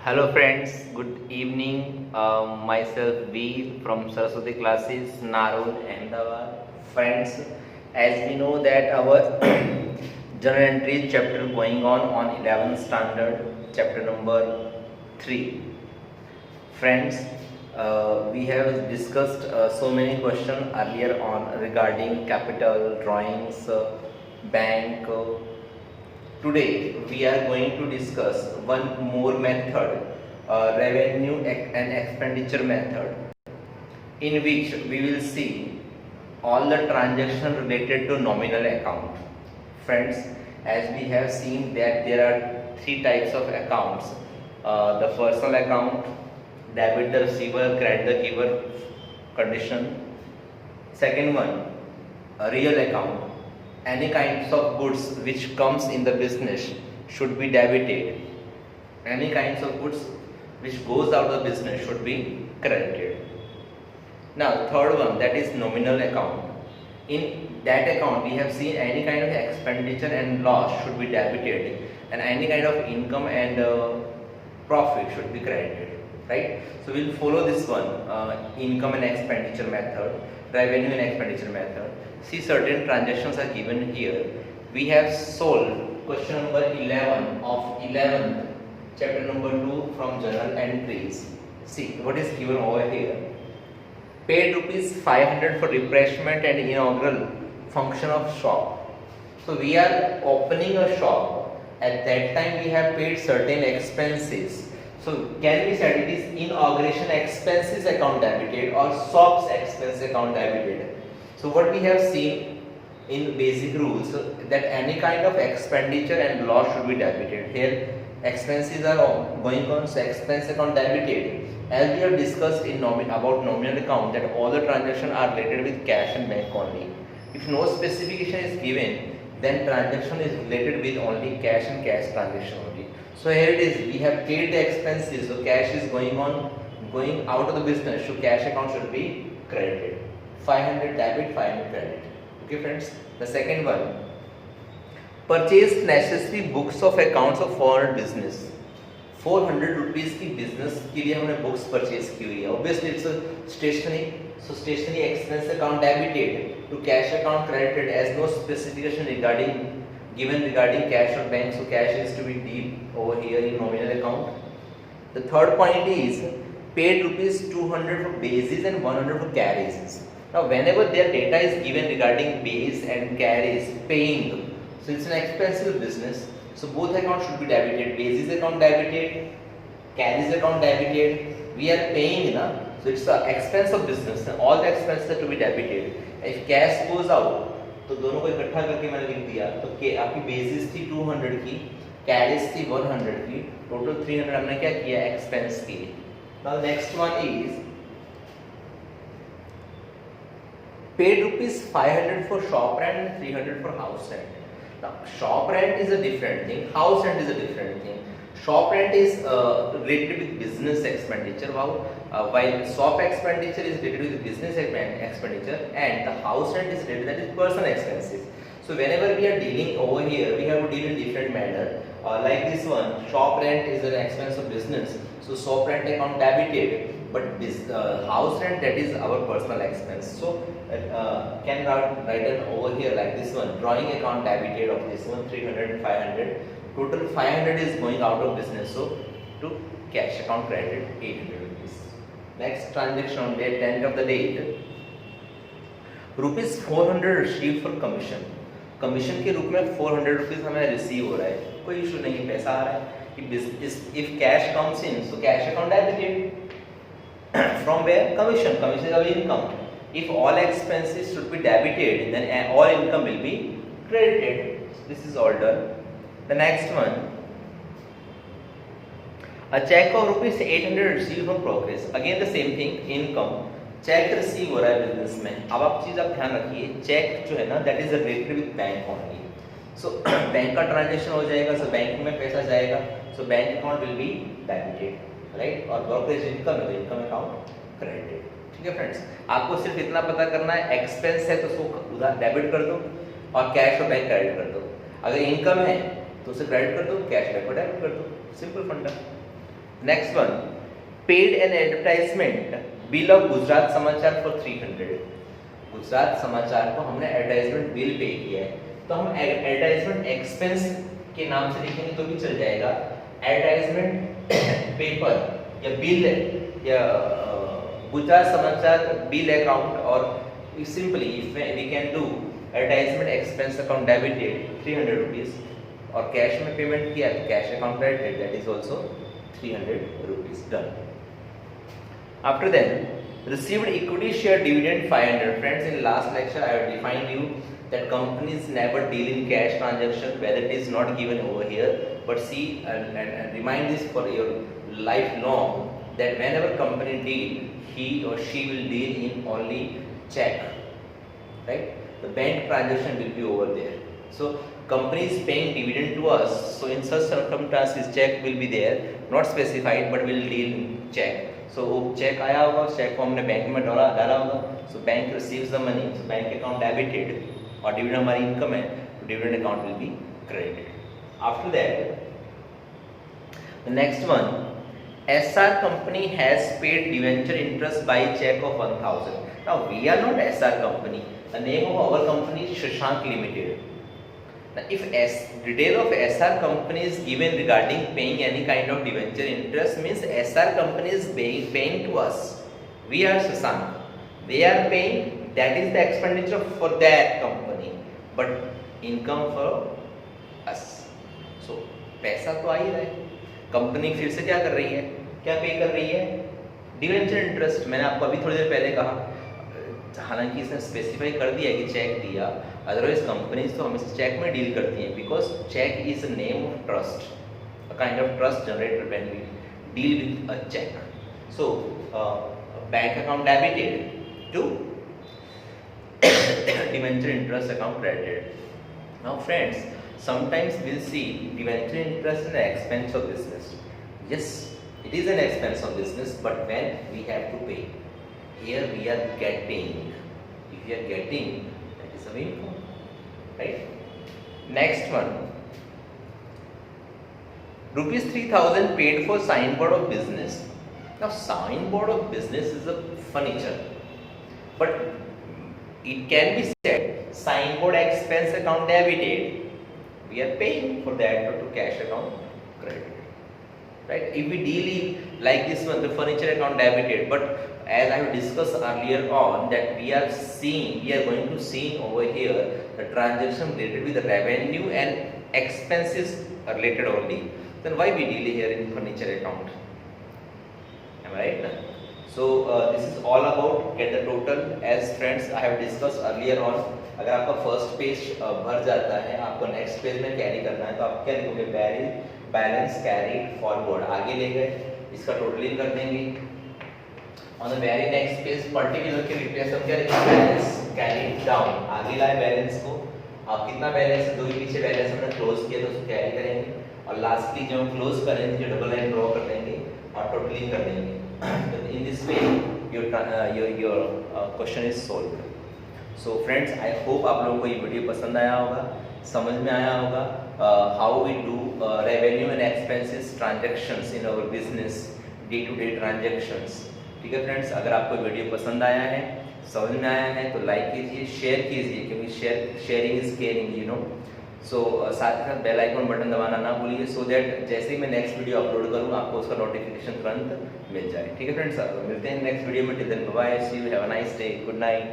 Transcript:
Hello friends, good evening. Myself V from Saraswati classes, Narul, Ahmedabad. Friends, as we know that our journal entry chapter going on 11th standard, chapter number 3. Friends, we have discussed so many questions earlier on regarding capital, drawings, bank. Today we are going to discuss one more method, revenue and expenditure method, in which we will see all the transactions related to nominal account. Friends, as we have seen that there are three types of accounts: the personal account, debit the receiver, credit the giver condition. Second one, a real account. Any kinds of goods which comes in the business should be debited. Any kinds of goods which goes out of the business should be credited. Now third one, that is nominal account. In that account we have seen any kind of expenditure and loss should be debited, and any kind of income and profit should be credited, right? So we'll follow this one, income and expenditure method, revenue and expenditure method. See, certain transactions are given here. We have solved question number 11 of 11th chapter number 2 from journal entries. See what is given over here. Paid rupees 500 for refreshment and inaugural function of shop. So we are opening a shop. At that time we have paid certain expenses. So can we say it is inauguration expenses account debited or shop's expense account debited? So what we have seen in basic rules, that any kind of expenditure and loss should be debited. Here expenses are going on, so expense account debited. As we have discussed in about nominal account, that all the transactions are related with cash and bank only. If no specification is given, then transaction is related with only cash and cash transaction only. So here it is, we have paid the expenses, so cash is going out of the business, so cash account should be credited. 500 debit, 500 credit. Okay friends, the second one, purchased necessary books of accounts of foreign business. 400 rupees की business के लिए हमने books purchase की हुई है. Obviously it's a stationery, so stationery expense account debited to cash account credited, as no specification given regarding cash or bank, so cash is to be dealt over here in nominal account. The third point is paid rupees 200 for bases and 100 for carries. Now whenever their data is given regarding base and carries paying, so it's an expensive business, so both accounts should be debited. Bases account debited, carries account debited. We are paying, so it's the expense of business, and all the expenses are to be debited. If cash goes out, तो दोनों को इकट्ठा करके मैंने लिख दिया, तो आपकी बेसिस थी 200 की, कैरिज थी 100 की, टोटल 300 हमने क्या किया, एक्सपेंस किए. Now next one is paid rupees 500 for shop rent and 300 for house rent. Now shop rent is a different thing, house rent is a different thing. Shop rent is related with business expenditure, while shop expenditure is related with business expenditure, and the house rent is related with personal expenses. So whenever we are dealing over here, we have to deal in different manner. Like this one, shop rent is an expense of business, so shop rent account debited, but this house rent, that is our personal expense. So can write it over here like this one, drawing account debited of this one 300 and 500. Total 500 is going out of business, so to cash account credited 800 rupees. Next transaction on date 10th of the date, rupees 400 received for commission. Commission के रूप में 400 rupees हमें receive हो रहा है, कोई issue नहीं है, पैसा आ रहा है. If cash comes in, so cash account debited. From where, commission is our income. If all expenses should be debited, then all income will be credited. This is all done. The next one, a check of rupees 800 received from progress. Again the same thing, income. Check receive हो रहा है business में. अब आप चीज ध्यान रखिए, check जो है ना, that is related with bank only. So bank का ट्रांजेक्शन हो जाएगा, सो बैंक में पैसा जाएगा, सो bank account will be debited, right. और ब्रोकरेज इनकम है, इनकम अकाउंट क्रेडिटेड. ठीक है फ्रेंड्स, आपको सिर्फ इतना पता करना है, एक्सपेंस है तो उसको उधर डेबिट कर दो और कैश और बैंक क्रेडिट कर दो. अगर इनकम है तो उसे क्रेडिट कर दो, कैश बैंक को डेबिट कर दो. सिंपल फंडा. Next one, paid an advertisement bill of Gujarat समाचार फॉर 300। गुजरात समाचार को हमने एडवर्टाइजमेंट बिल पे किया है, तो हम एडवर्टाइजमेंट एक्सपेंस के नाम से लिखेंगे तो भी चल जाएगा। एडवर्टाइजमेंट पेपर या बिल या गुजरात समाचार बिल अकाउंट, और simply we can do advertisement expense account debited 300 rupees, और कैश में पेमेंट किया तो cash account credited, that is also 300 rupees done. After then, received equity share dividend 500. Friends, in last lecture I have defined you that companies never deal in cash transaction, whether it is not given over here, but see and remind this for your lifelong, that whenever company deal, he or she will deal in only check, right? The bank transaction will be over there. So company is paying dividend to us, so in such circumstances check will be there, not specified, but will deal in check. So वो check आया होगा, check को हमने bank में डाला होगा, so bank receives the money, so bank account debited, और dividend हमारी income है, तो dividend account will be credited. After that, the next one, SR company has paid debenture interest by check of 1000. Now we are not SR company. The name of our company is Shashank Limited. Now, if detail of SR company is given regarding paying any kind of debenture interest, means SR company is paying to us. We are Shashank. They are paying. That is the expenditure for their company, but income for us. So पैसा तो आ ही रहा है. Company फिर से क्या कर रही है? क्या पे कर रही है? Debenture interest. मैंने आपको अभी थोड़ी देर पहले कहा, हालांकि इसने स्पेसिफाई कर दिया कि चेक दिया, अदरवाइज कंपनीज तो हमेशा चेक में डील करती हैं, because cheque is a name of trust, a kind of trust generated when we deal with a cheque. So bank account debited to debenture interest account credited. Now friends, sometimes we'll see debenture interest in the expense of business. Yes, it is an expense of business, but when we have to pay, here we are getting. If we are getting, that is our income, right? Next one, rupees 3000 paid for signboard of business. Now signboard of business is a furniture, but it can be said signboard expense account debited. We are paying for that to cash account credited, right? If we deal in like this one, the furniture account debited, but as I have discussed earlier on, that we are going to see over here the transaction related with the revenue and expenses are related only. Then why we deal here in furniture account? Am I right? So this is all about get the total. As friends, I have discussed earlier on, अगर आपका first page भर जाता है, आपको next page में carry करना है, तो आप क्या लिखोगे? बैलेंस कैरीड फॉरवर्ड, आगे ले गए, इसका टोटलिंग कर देंगे. On the very next page particular के रिप्लेस हम क्या लिखेंगे? बैलेंस कैरीड डाउन, आगे लाए बैलेंस को. आप कितना बैलेंस है, दो ही पीछे बैलेंस हमने क्लोज किया तो उसको कैरी करेंगे, और लास्टली जब हम क्लोज करेंगे जो डबल लाइन ड्रॉ कर देंगे और टोटलिंग कर देंगे. In this way your question is solved. So friends, I hope आप लोगों को ये वीडियो पसंद आया होगा, समझ में आया होगा how we do revenue and expenses transactions in our business, day to day transactions. ठीक है फ्रेंड्स, अगर आपको वीडियो पसंद आया है, समझ में आया है, तो लाइक कीजिए, शेयर कीजिए, क्योंकि sharing is caring, you know. So साथ ही साथ बेल आइकन बटन दबाना ना भूलिए, सो दैट जैसे ही मैं नेक्स्ट वीडियो अपलोड करूँ आपको उसका नोटिफिकेशन तुरंत मिल जाए. ठीक है फ्रेंड्स, मिलते हैं नेक्स्ट वीडियो में. Till then bye, see you, have a nice day, good night.